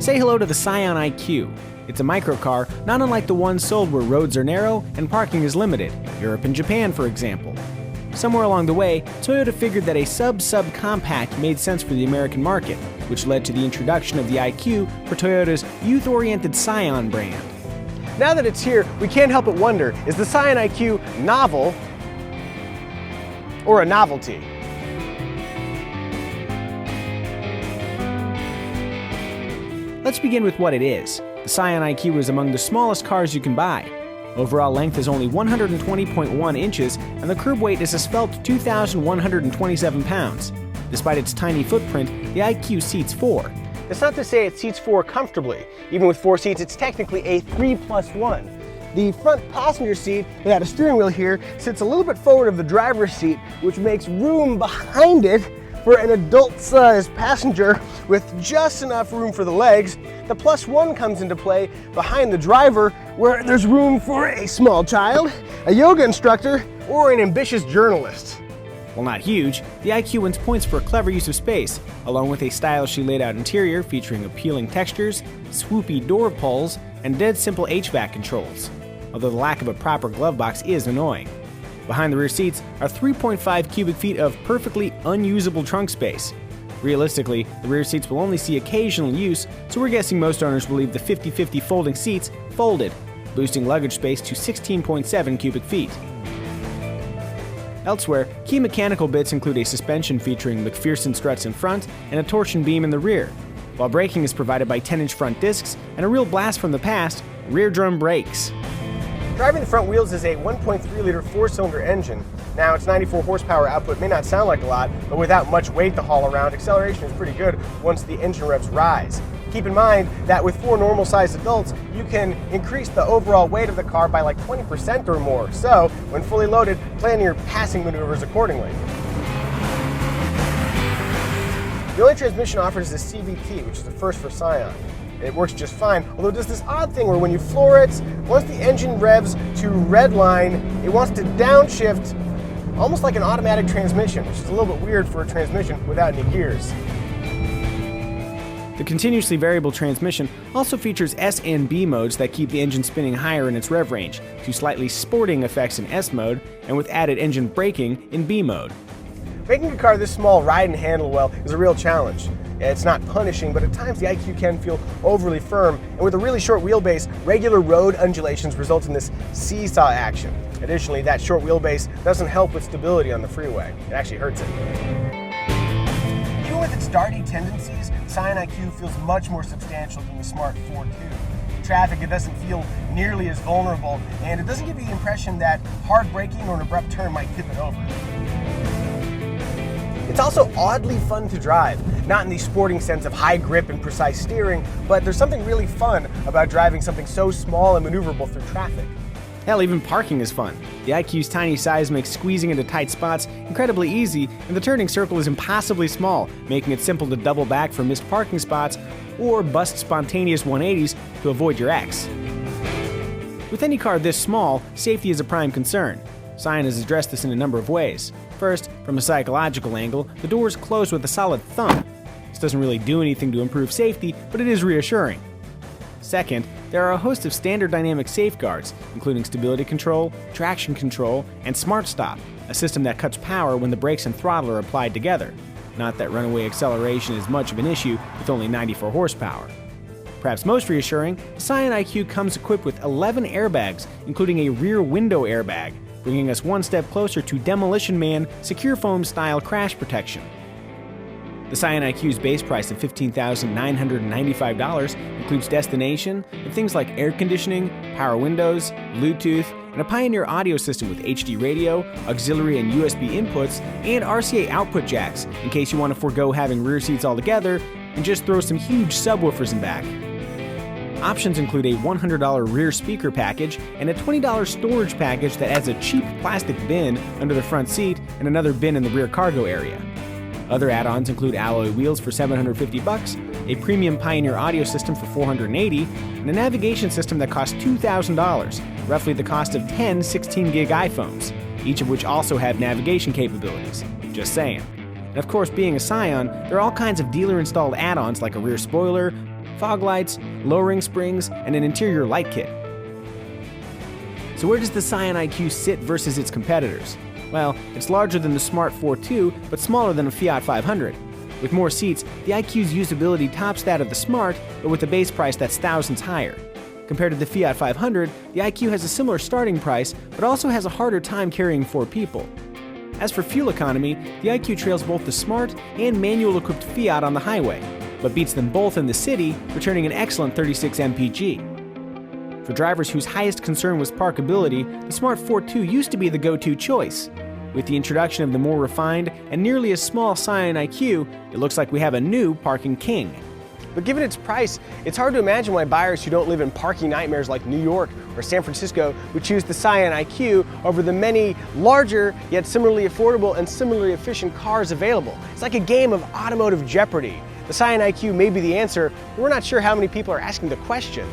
Say hello to the Scion IQ. It's a microcar not unlike the ones sold where roads are narrow and parking is limited, Europe and Japan for example. Somewhere along the way, Toyota figured that a sub-compact made sense for the American market, which led to the introduction of the IQ for Toyota's youth-oriented Scion brand. Now that it's here, we can't help but wonder, is the Scion IQ novel or a novelty? Let's begin with what it is. The Scion IQ is among the smallest cars you can buy. Overall length is only 120.1 inches, and the curb weight is a svelte 2,127 pounds. Despite its tiny footprint, the IQ seats 4. It's not to say it seats 4 comfortably. Even with 4 seats, it's technically a 3+1. The front passenger seat, without a steering wheel here, sits a little bit forward of the driver's seat, which makes room behind it for an adult-sized passenger with just enough room for the legs. The +1 comes into play behind the driver, where there's room for a small child, a yoga instructor, or an ambitious journalist. While not huge, the IQ wins points for a clever use of space, along with a stylishly laid out interior featuring appealing textures, swoopy door pulls, and dead simple HVAC controls, although the lack of a proper glove box is annoying. Behind the rear seats are 3.5 cubic feet of perfectly unusable trunk space. Realistically, the rear seats will only see occasional use, so we're guessing most owners will leave the 50-50 folding seats folded, boosting luggage space to 16.7 cubic feet. Elsewhere, key mechanical bits include a suspension featuring McPherson struts in front and a torsion beam in the rear, while braking is provided by 10-inch front discs and a real blast from the past, rear drum brakes. Driving the front wheels is a 1.3-liter 4-cylinder engine. Now, its 94 horsepower output may not sound like a lot, but without much weight to haul around, acceleration is pretty good once the engine revs rise. Keep in mind that with 4 normal-sized adults, you can increase the overall weight of the car by like 20% or more. So, when fully loaded, plan your passing maneuvers accordingly. The only transmission offered is the CVT, which is the first for Scion. It works just fine, although it does this odd thing where when you floor it, once the engine revs to redline, it wants to downshift almost like an automatic transmission, which is a little bit weird for a transmission without any gears. The continuously variable transmission also features S and B modes that keep the engine spinning higher in its rev range, to slightly sporting effects in S mode, and with added engine braking in B mode. Making a car this small ride and handle well is a real challenge. It's not punishing, but at times the IQ can feel overly firm, and with a really short wheelbase, regular road undulations result in this seesaw action. Additionally, that short wheelbase doesn't help with stability on the freeway. It actually hurts it. Even with its darty tendencies, Scion IQ feels much more substantial than the Smart ForTwo. In traffic, it doesn't feel nearly as vulnerable, and it doesn't give you the impression that hard braking or an abrupt turn might tip it over. It's also oddly fun to drive, not in the sporting sense of high grip and precise steering, but there's something really fun about driving something so small and maneuverable through traffic. Hell, even parking is fun. The IQ's tiny size makes squeezing into tight spots incredibly easy, and the turning circle is impossibly small, making it simple to double back for missed parking spots or bust spontaneous 180s to avoid your ex. With any car this small, safety is a prime concern. Scion has addressed this in a number of ways. First, from a psychological angle, the doors close with a solid thump. This doesn't really do anything to improve safety, but it is reassuring. Second, there are a host of standard dynamic safeguards, including stability control, traction control, and Smart Stop, a system that cuts power when the brakes and throttle are applied together. Not that runaway acceleration is much of an issue with only 94 horsepower. Perhaps most reassuring, the Scion IQ comes equipped with 11 airbags, including a rear window airbag, bringing us one step closer to Demolition Man secure foam style crash protection. The Scion IQ's base price of $15,995 includes destination and things like air conditioning, power windows, Bluetooth, and a Pioneer audio system with HD radio, auxiliary and USB inputs, and RCA output jacks in case you want to forego having rear seats altogether and just throw some huge subwoofers in back. Options include a $100 rear speaker package and a $20 storage package that adds a cheap plastic bin under the front seat and another bin in the rear cargo area. Other add-ons include alloy wheels for $750, a premium Pioneer audio system for $480, and a navigation system that costs $2,000, roughly the cost of 10 16-gig iPhones, each of which also have navigation capabilities. Just saying. And of course, being a Scion, there are all kinds of dealer-installed add-ons like a rear spoiler, fog lights, lowering springs, and an interior light kit. So where does the Scion IQ sit versus its competitors? Well, it's larger than the Smart ForTwo, but smaller than a Fiat 500. With more seats, the IQ's usability tops that of the Smart, but with a base price that's thousands higher. Compared to the Fiat 500, the IQ has a similar starting price, but also has a harder time carrying 4 people. As for fuel economy, the IQ trails both the Smart and manual-equipped Fiat on the highway, but beats them both in the city, returning an excellent 36 mpg. For drivers whose highest concern was parkability, the Smart ForTwo used to be the go-to choice. With the introduction of the more refined and nearly as small Scion IQ, it looks like we have a new parking king. But given its price, it's hard to imagine why buyers who don't live in parking nightmares like New York or San Francisco would choose the Scion IQ over the many larger yet similarly affordable and similarly efficient cars available. It's like a game of automotive Jeopardy. The Scion IQ may be the answer, but we're not sure how many people are asking the question.